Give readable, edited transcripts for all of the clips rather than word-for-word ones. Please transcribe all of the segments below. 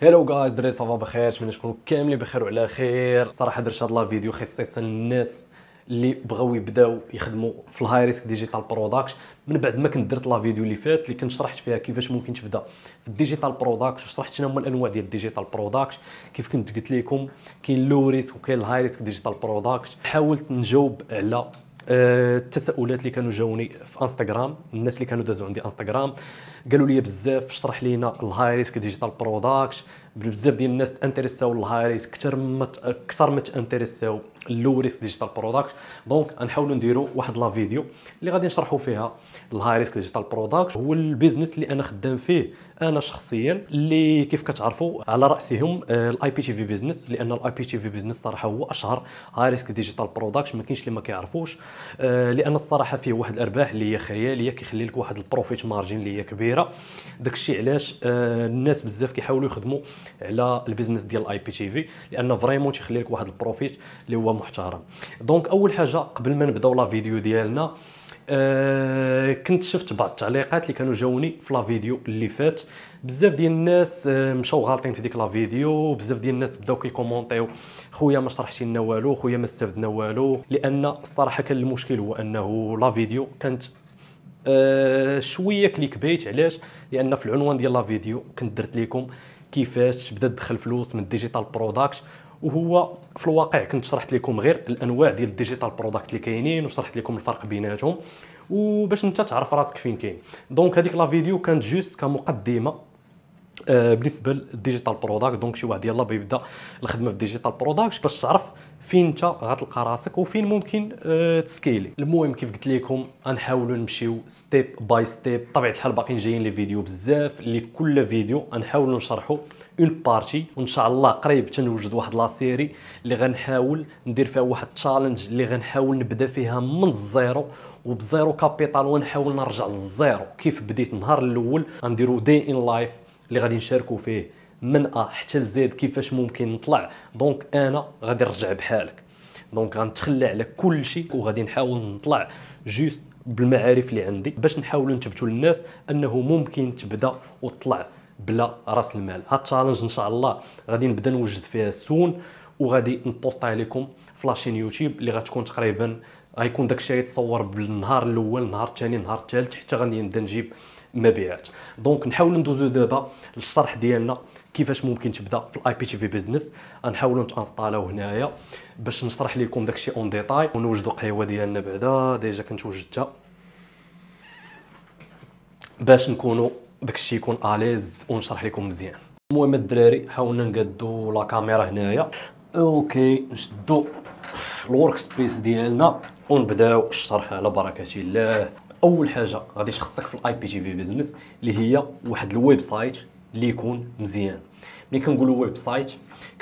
هلو جايز، دري صافا بخير؟ نتمنى تكونوا كاملين بخير وعلى خير. صراحه درت هذا الفيديو خصيصا للناس اللي بغاو يبداو يخدموا في الهاي ريسك ديجيتال برودكت، من بعد ما كنت درت لا فيديو اللي فات اللي كنت شرحت فيها كيفاش ممكن تبدا في الديجيتال برودكت، وشرحت شنو هما الانواع ديال الديجيتال برودكت. كيف كنت قلت لكم كاين لو ريسك وكاين الهاي ريسك ديجيتال برودكت. حاولت نجاوب على التساؤلات اللي كانوا جاوني في انستغرام. الناس اللي كانوا دازوا عندي انستغرام قالوا لي بزاف شرح لينا الهاي ريسك ديجيتال برودكت. بزاف ديال الناس تانتريساو الهاي ريسك اكثر ما تانتريساو اللو ريسك ديجيتال برودكت. دونك غنحاولوا نديروا واحد لا فيديو اللي غادي نشرحوا فيها الهاي ريسك ديجيتال برودكت. هو البيزنس اللي انا خدام فيه انا شخصيا، اللي كيف كتعرفوا على راسهم الاي بي تي في بيزنس، لان الاي بي تي في بيزنس صراحه هو اشهر هاي ريسك ديجيتال برودكت. ما كاينش اللي ما كيعرفوش، لان الصراحه فيه واحد الارباح اللي هي خياليه، كيخلي لك واحد البروفيت مارجين اللي هي كبيره. داكشي علاش الناس بزاف كيحاولوا يخدموا على البيزنس ديال الاي بي تي في، لان فريمون تيخلي لك واحد البروفيت اللي هو محترم. دونك اول حاجه قبل ما نبداو لا فيديو ديالنا، كنت شفت بعض التعليقات اللي كانوا جاوني في لا فيديو اللي فات. بزاف ديال الناس مشاو غالطين في ديك لا فيديو، بزاف ديال الناس بداو كيكومونطيو خويا ما شرحتي لنا والو، خويا ما استفدنا والو. لان الصراحه كان المشكل هو انه لا فيديو كانت شويه كليك بيت. علاش؟ لان في العنوان ديال لا فيديو كنت درت لكم كيفاش تبدا تدخل فلوس من الديجيتال برودكت، وهو في الواقع كنت شرحت لكم غير الانواع ديال الديجيتال برودكت اللي كاينين، وشرحت لكم الفرق بيناتهم وباش انت تعرف راسك فين كاين. دونك هذيك لا فيديو كانت جوست كمقدمه بالنسبه للديجيتال برودكت. دونك شي واحد يلاه بيبدا الخدمه في الديجيتال برودكت باش تعرف فين انت غتلقى راسك وفين ممكن تسكيلي. المهم كيف قلت لكم غنحاولوا نمشيو ستيب باي ستيب. بطبيعه الحال باقيين جايين لي فيديو بزاف، اللي كل فيديو غنحاولوا نشرحوا اون بارتي، وان شاء الله قريب تنوجد واحد لا سيري اللي غنحاول ندير فيها واحد تشالنج اللي غنحاول نبدا فيها من الزيرو وبزيرو كابيتال، ونحاول نرجع للزيرو كيف بديت النهار الاول. غنديروا داي ان لايف اللي غادي نشاركوا فيه من ا حتى لزد كيفاش ممكن نطلع. دونك انا غادي نرجع بحالك، دونك غنتخلى على كل شيء وغادي نحاول نطلع جوست بالمعارف اللي عندي باش نحاولوا نثبتوا للناس انه ممكن تبدا وتطلع بلا راس المال. هاد التشالنج ان شاء الله غادي نبدا نوجد فيها سون، وغادي نبوستها لكم في لاشين يوتيوب اللي غتكون تقريبا غيكون داكشي يتصور بالنهار الاول، النهار الثاني، النهار الثالث، حتى غادي نبدا نجيب مبيعات. دونك نحاولوا ندوزو دابا للشرح ديالنا كيفاش ممكن تبدا في الاي بي تي في بيزنس. غنحاولوا نتانستالاو هنايا باش نشرح لكم داكشي اون ديتاي، ونوجدوا قهوه ديالنا بعدا ديجا كنت وجدتها باش نكونوا داكشي يكون اليز ونشرح لكم مزيان. المهم الدراري حاولنا نقادو لا كاميرا هنايا. اوكي نشدو الورك سبيس ديالنا ونبداو الشرح على بركه الله. اول حاجه غادي تخصك في الاي بي تي في بيزنس اللي هي واحد الويب سايت اللي يكون مزيان. ملي كنقولوا ويب سايت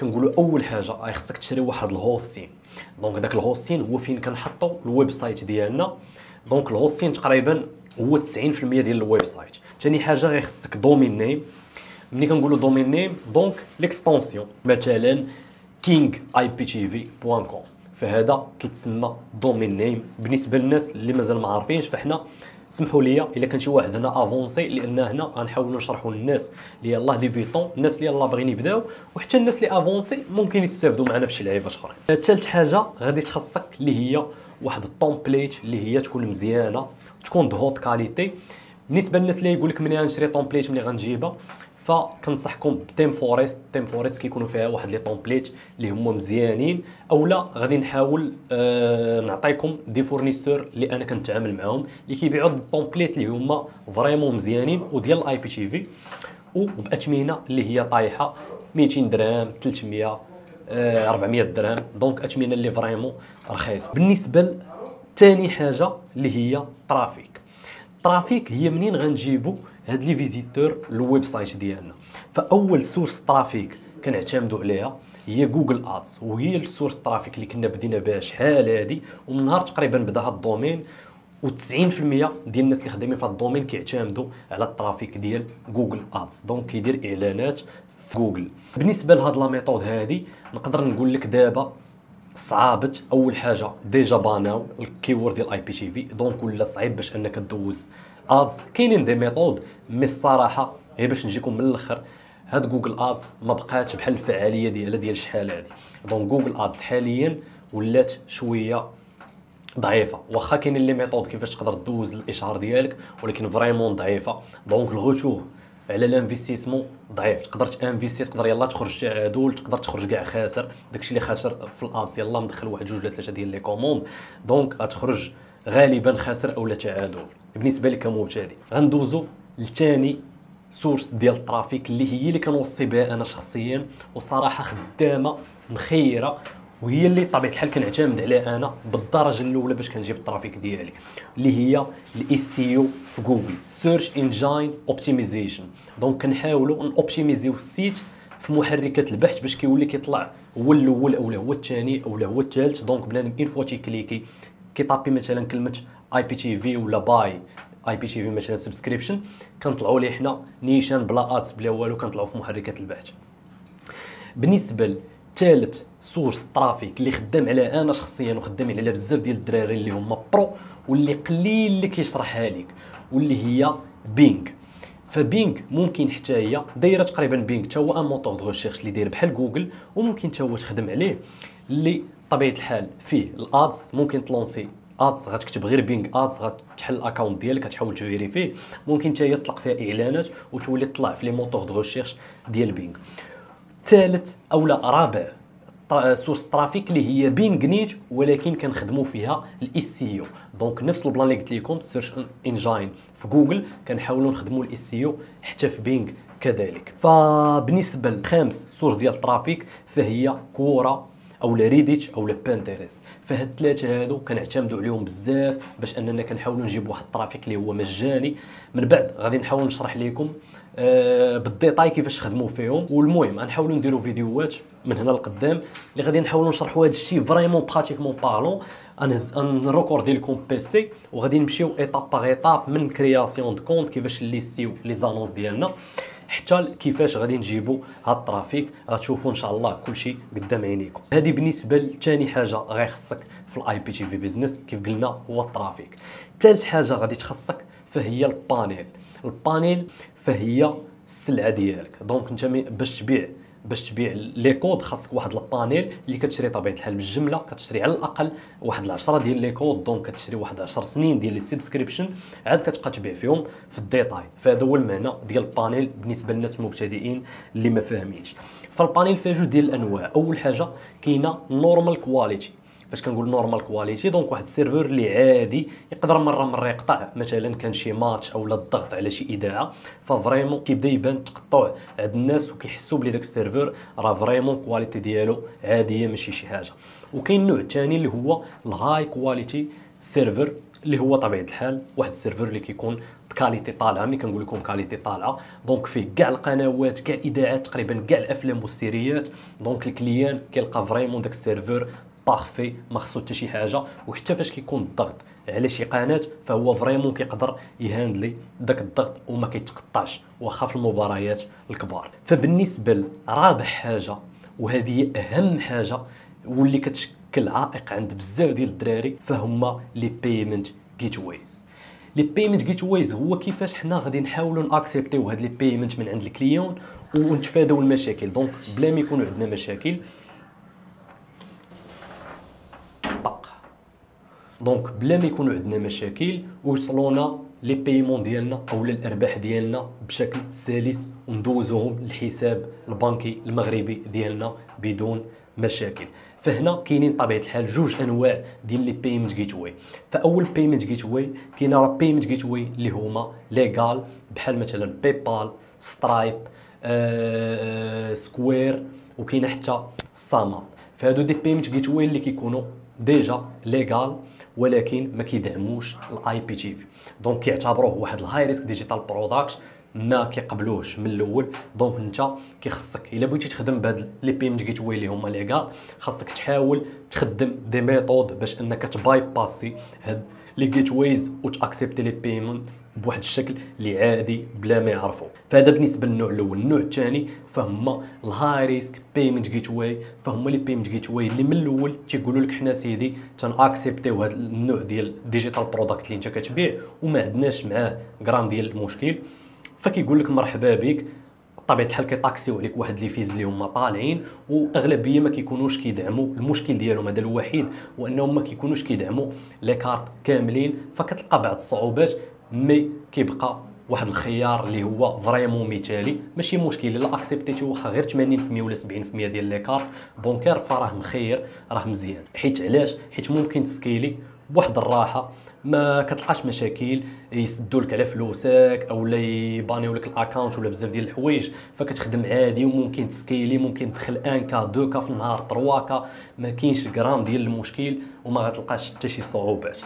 كنقولوا اول حاجه خصك تشري واحد الهوستين. دونك داك الهوستين هو فين كنحطوا الويب سايت ديالنا. دونك الهوستين تقريبا هو 90% ديال الويب سايت. ثاني حاجه غيخصك دومين نيم. ملي كنقولوا دومين نيم دونك ليكستونسيون، مثلا kingiptv.com، فهذا كيتسمى دومين نيم. بالنسبه للناس اللي مازال ما عارفينش، فحنا سمحوا لي الا كان شي واحد هنا افونسي، لان هنا غنحاولوا نشرحوا للناس اللي يلاه ديبيطون، الناس اللي يلاه باغيين يبداو، وحتى الناس اللي افونسي ممكن يستافدوا معنا في شي لعيبات اخرين. ثالث حاجه غادي تخصك اللي هي واحد التومبليت اللي هي تكون مزيانه، تكون دو هوت كاليتي. بالنسبه للناس اللي يقول لك منين غنشري تومبليت منين غنجيبها، فكنصحكم بتيم فورست. تيم فورست كيكونوا فيها واحد لي طومبليت اللي هما مزيانين، اولا غادي نحاول نعطيكم دي فورنيسور اللي انا كنتعامل معاهم اللي كيبيعوا الطومبليت اللي هما فريمون مزيانين وديال الاي بي تي في، وباثمنه اللي هي طايحه 200 درهم 300 400 درهم. دونك اثمنه اللي فريمون رخيصه. بالنسبه ثاني حاجه اللي هي ترافيك. الترافيك هي منين غنجيبوا هاد لي فيزيتور للويب سايت ديالنا. فاول سورس ترافيك كنعتمدوا عليها هي جوجل ادز، وهي السورس ترافيك اللي كنا بدينا بها شحال هادي، ومن نهار تقريبا بدا هاد الدومين، و90% ديال الناس اللي خدامين في هاد الدومين كيعتمدوا على الترافيك ديال جوجل ادز. دونك كيدير اعلانات في جوجل. بالنسبه لهاد لا ميثود هادي نقدر نقول لك دابا صعابت. اول حاجه ديجا باناو الكيورد ديال اي بي تي في، دونك ولا صعيب باش انك دوز ادز. كاينين دي ميثود، مي الصراحه غير باش نجيكم من الاخر هاد جوجل ادز ما بقاتش بحال الفعاليه ديالها ديال شحال هادي. دونك جوجل ادز حاليا ولات شويه ضعيفه، واخا كاين لي ميثود كيفاش تقدر دوز الاشهار ديالك، ولكن فريمون ضعيفه. دونك الغوتور على الانفستيسمون ضعيف. تقدر تانفيستي، تقدر يلاه تخرج عدول، تقدر تخرج كاع خاسر. داكشي اللي خاسر في الادز يلاه مدخل واحد جوج ولا ثلاثه ديال لي كوموند، دونك غتخرج غالبا خاسر اولا تعادل. بالنسبه لي كمبتدئ غندوزو لثاني سورس ديال الترافيك اللي هي اللي كنوصي بها انا شخصيا، وصراحه خدامه مخيره، وهي اللي بطبيعه الحال كنعتمد عليها انا بالدرجه الاولى باش كنجيب الترافيك ديالي، اللي هي الاس سي او في جوجل، سيرش انجين اوبتيمايزيشن. دونك كنحاولوا نوبتيميزيو السيت في محركات البحث باش كيولي كيطلع هو الاول اولا هو الثاني اولا هو الثالث. دونك بنادم اين فوا تيكليكي كيطابي مثلا كلمه اي بي تي في ولا باي اي بي تي في مثلا سبسكريبشن، كنطلعوا ليه حنا نيشان بلا ادس بلا والو، كنطلعوا في محركات البحث. بالنسبه ثالث سورس ترافيك اللي خدام على انا شخصيا وخدام على بزاف ديال الدراري اللي هما برو واللي قليل اللي كيشرحها لك، واللي هي بينغ. فبينغ ممكن حتى هي دايره تقريبا بينغ حتى هو ان موتور دو ريشيرش اللي داير بحال جوجل، وممكن حتى هو تخدم عليه، اللي بطبيعه الحال فيه الادز. ممكن تلونسي ادز، غتكتب غير بينغ ادز، غتحل الاكونت ديالك، غتحاول تفيريفيه. ممكن حتى هي تطلق فيها اعلانات وتولي تطلع في لي موتور دو ريشيرش ديال بينغ. ثالث اولا رابع سورس ترافيك اللي هي بينغ نيت، ولكن كنخدموا فيها الاس سي او. دونك نفس البلان اللي قلت لكم سيرش انجين في جوجل، كنحاولوا نخدموا الاس سي او حتى في بينغ كذلك. فبالنسبه لخامس سورس ديال الترافيك فهي كورا اولا ريديت اولا بانترست. فهاد الثلاثه هادو كنعتمدوا عليهم بزاف باش اننا كنحاولوا نجيب واحد الترافيك اللي هو مجاني. من بعد غادي نحاول نشرح لكم بالديتاي كيفاش تخدموا فيهم، والمهم غنحاولوا نديروا فيديوهات من هنا لقدام اللي غادي نحاولوا نشرحوا هذا الشيء فريمون براتيكمون بارلون. نريكوردي لكم بيسي وغادي نمشيو ايطاب باغ ايطاب من كرياسيون دو كونت، كيفاش نليستيو لي زانونس ديالنا، حتى كيفاش غادي نجيبوا هاد الترافيك. غتشوفوا ان شاء الله كلشي قدام عينيكم. هذه بالنسبه لثاني حاجه غيخصك في الاي بي تي في بيزنس كيف قلنا هو الترافيك. ثالث حاجه غادي تخصك فهي البانيل. البانيل فهي السلعه ديالك. دونك انت باش تبيع لي كود خاصك واحد البانيل اللي كتشري طبيعه الحال بالجمله، كتشري على الاقل واحد 10 ديال لي كود. دونك كتشري واحد 10 سنين ديال لي سبسكريبشن، عاد كتبقى تبيع فيهم في الديتاي. فهذا هو المعنى ديال البانيل بالنسبه للناس المبتدئين اللي ما فاهمينش. فالبانيل فيه جوج ديال الانواع. اول حاجه كاينه نورمال كواليتي. فاش كنقول نورمال كواليتي دونك واحد السيرفر اللي عادي يقدر مره يقطع، مثلا كان شي ماتش اولا الضغط على شي اذاعه، ففريمون كيبدا يبان تقطع عند الناس وكيحسوا بلي داك السيرفر راه فريمون كواليتي ديالو عاديه ماشي شي حاجه. وكاين النوع الثاني اللي هو الهاي كواليتي سيرفر، اللي هو طبيعه الحال واحد السيرفر اللي كيكون كاليتي طالعه. ملي كنقول لكم كاليتي طالعه دونك فيه كاع القنوات كاع الاذاعات تقريبا كاع الافلام والسيريات. دونك الكليان كيلقى فريمون داك السيرفر بارفي ما خصو حتى شي حاجه. وحتى فاش كيكون الضغط على شي قناه فهو فريمون كيقدر يهاندلي داك الضغط وما كيتقطعش واخا في المباريات الكبار. فبالنسبه لرابع حاجه وهذه اهم حاجه واللي كتشكل عائق عند بزاف ديال الدراري فهما لي بيمنت جيت ويز. لي بيمنت جيت ويز هو كيفاش حنا غادي نحاولوا ناكسبتيو هاد لي بيمنت من عند الكليون ونتفاداو المشاكل. دونك بلا ما يكونوا عندنا مشاكل، دونك بلا ما يكونوا عندنا مشاكل ويوصلونا لي بايمون ديالنا اولا الارباح ديالنا بشكل سلس وندوزوهم للحساب البنكي المغربي ديالنا بدون مشاكل. فهنا كاينين طبيعه الحال جوج انواع ديال لي بيمنت جيت واي. فاول بيمنت جيت واي كاينه راه بيمنت جيت واي اللي هما ليغال بحال مثلا باي بال، سترايب، سكوير، وكاينه حتى ساما. فهادو دي بيمنت جيت واي اللي كيكونوا ديجا ليغال ولكن ما كيدعموش الاي بي تي في. دونك كيعتبروه واحد الهاي ريسك ديجيتال برودكت ما كيقبلوش من الاول. دونك انت كيخصك الا بغيتي تخدم بهاد لي بيمنت جيت واي اللي هما ليغال خاصك تحاول تخدم دي ميثود باش انك تباي باسي هاد لي جيت ويز وتاكسبتي لي بيمنت بواحد الشكل اللي عادي بلا ما يعرفوا. فهذا بالنسبه للنوع الاول. النوع الثاني فهما الهاي ريسك بيمنت جيت واي. فهما لي بيمنت جيت واي اللي من الاول تيقولوا لك حنا سيدي تناكسبتيو هذا النوع ديال ديجيتال برودكت اللي انت كتبيع وما عندناش معاه غرام ديال المشكل. فكيقول لك مرحبا بك بطبيعه الحال كيطاكسيو عليك واحد لي فيز اللي هما طالعين، واغلبيه ما كيكونوش كيدعموا. المشكل ديالهم هذا الوحيد هو انهم ما كيكونوش كيدعموا لي كارت كاملين، فكتلقى بعض الصعوبات. مي كيبقى واحد الخيار اللي هو فريمون مثالي. ماشي مشكل الا اكسبتيتي واخا غير 80% ولا 70% ديال لي كارت بونكير، فراه مخير، راه مزيان. حيت علاش؟ حيت ممكن تسكيلي بواحد الراحه، ما كتلقاش مشاكل يسدوا لك على فلوسك اولا يبانيو لك الاكونت ولا بزاف ديال الحوايج، فكتخدم عادي. وممكن تسكيلي، ممكن تدخل 1 كا 2 كا في النهار 3 كا، ما كاينش غرام ديال المشكل وما غتلقاش حتى شي صعوبات.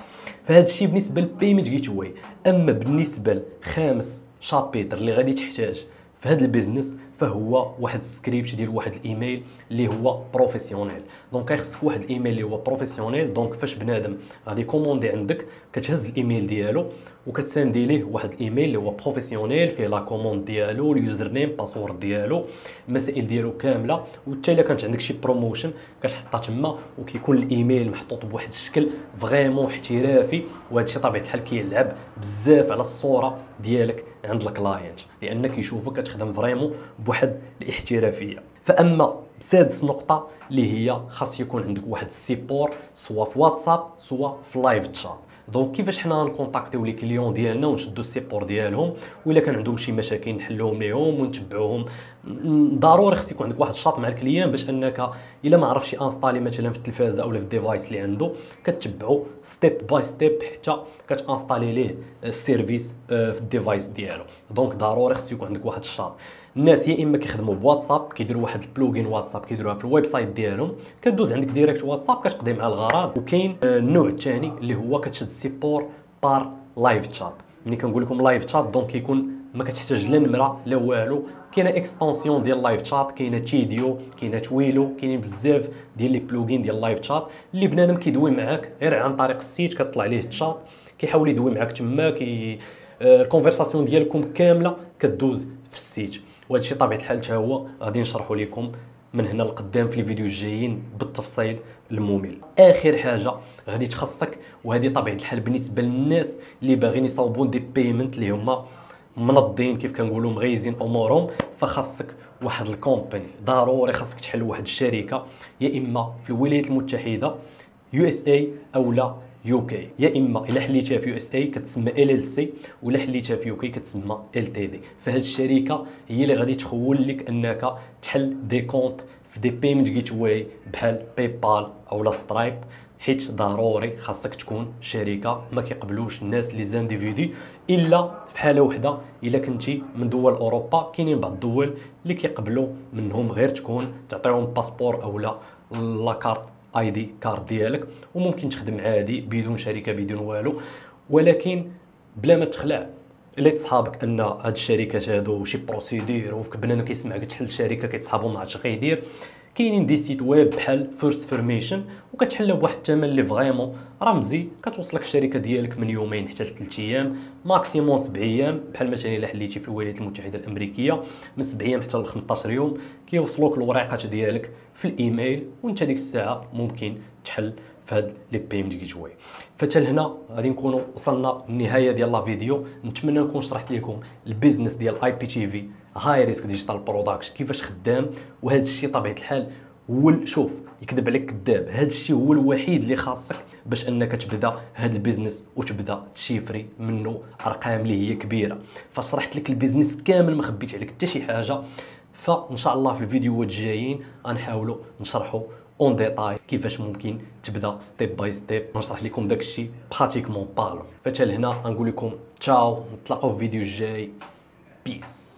فهاد الشيء بالنسبه للبيمنت جيت واي. اما بالنسبه لخامس شابيتر اللي غادي تحتاج في هذا البيزنس، فهو واحد السكريبت ديال واحد الايميل اللي هو بروفيسيونيل. دونك كيخصك واحد الايميل اللي هو بروفيسيونيل. دونك فاش بنادم غادي كوموندي عندك، كتهز الايميل ديالو وكتساندي ليه واحد الايميل اللي هو بروفيسيونيل فيه لا كوموند ديالو، اليوزر نيم، باسورد ديالو، المسائل ديالو كامله. وحتى الا كانت عندك شي بروموشن كتحطها تما، وكيكون الايميل محطوط بواحد الشكل فريمون احترافي. وهذا الشيء طبيعه الحال كيلعب بزاف على الصوره ديالك عند الكلاينت، لان كيشوفك كتخدم فريمون بواحد الاحترافيه. فاما سادس نقطه اللي هي خاص يكون عندك واحد السيبور، سواء في واتساب سواء في لايف تشات. دونك كيفاش حنا نكونتاكتيو لي كليون ديالنا ونشدو السيبور ديالهم، وإلا كان عندهم شي مشاكل نحلوهم ليهم ونتبعوهم. ضروري خص يكون عندك واحد الشاط مع الكليان، باش انك الا ما عرفش انستالي مثلا في التلفازه اولا في الديفايس اللي عنده، كتبعو ستيب باي ستيب حتى كتانستالي ليه السيرفيس في الديفايس ديالو. دونك ضروري خص يكون عندك واحد الشاط. الناس يا اما كيخدموا بواتساب، كيديروا واحد البلوغين واتساب كيديروها في الويب سايت ديالهم، كدوز عندك ديريكت واتساب كتقضي مع الغرض. وكاين النوع الثاني اللي هو كتشد السيبور بار لايف تشات. ملي كنقول لكم لايف تشات دونك كيكون ما كتحتاج لا نمره لا والو. كاينه اكستنسيون ديال لايف تشات، كاينه تيديو، كاينه تويلو، كاينين بزاف ديال لي بلوغين ديال لايف تشات اللي بنادم كيدوي معاك غير عن طريق السيت. كتطلع عليه التشات كيحاول يدوي معاك تما، الكونفرساسيون ديالكم كامله كدوز في السيت. وهذا الشيء طبيعه الحال حتى هو غادي نشرحوا لكم من هنا لقدام في الفيديو الجايين بالتفصيل الممل. اخر حاجه غادي تخصك، وهذه طبيعه الحال بالنسبه للناس اللي باغيين يصاوبون دي بيمنت اللي هما منظين كيف كنقولوا مغيزين امورهم، فخاصك واحد الكومباني. ضروري خاصك تحل واحد الشركه، يا اما في الولايات المتحده USA اولا UK. يا اما الا حليتها في USA كتسمى LLC، ولا حليتها في UK كتسمى LTD. فهاد الشركه هي اللي غادي تخول لك انك تحل دي كونت في دي بيمنت جيت واي بحال باي بال اولا سترايب. حيت ضروري خاصك تكون شركه، ما كيقبلوش الناس لي زانديفيدي الا في حاله وحده. الا كنتي من دول اوروبا كاينين بعض الدول اللي كيقبلوا منهم غير تكون تعطيهم باسبور اولا لا كارت اي دي كارد ديالك، وممكن تخدم عادي بدون شركه بدون والو. ولكن بلا ما تخلع اللي تصحابك ان هاد الشركات هادو شي بروسيدير، وبنادم كيسمعك تحل شركه كيتصحابو ما عرفتش غيدير. كاينين دي سيت ويب بحال فيرست فورميشن وكتحلها بواحد الثمن اللي فريمون رمزي، كتوصلك الشركه ديالك من يومين حتى 3 ايام، ماكسيموم 7 ايام. بحال مثلا الا حليتي في الولايات المتحده الامريكيه من 7 ايام حتى ل 15 يوم كيوصلوك الوريقات ديالك في الايميل، وانت ديك الساعه ممكن تحل في هاد لي بيمنت جيت واي. فتا لهنا غادي نكونوا وصلنا للنهايه ديال لا فيديو. نتمنى نكون شرحت لكم البيزنس ديال اي بي تي في هاي ريسك ديجيتال برودكشن كيفاش خدام. وهذا الشيء طبيعه الحال هو شوف يكذب عليك كذاب، هذا الشيء هو الوحيد اللي خاصك باش انك تبدا هذا البيزنس وتبدا تشيفري منه ارقام اللي هي كبيره. فشرحت لك البيزنس كامل، ما خبيت عليك حتى شي حاجه. فان شاء الله في الفيديوهات الجايين غنحاولوا نشرحوا اون ديتاي كيفاش ممكن تبدا ستيب باي ستيب، نشرح لكم داك الشيء براتيكمون بالون. فتا لهنا غنقول لكم تشاو، نتلاقاو في الفيديو الجاي. بيس.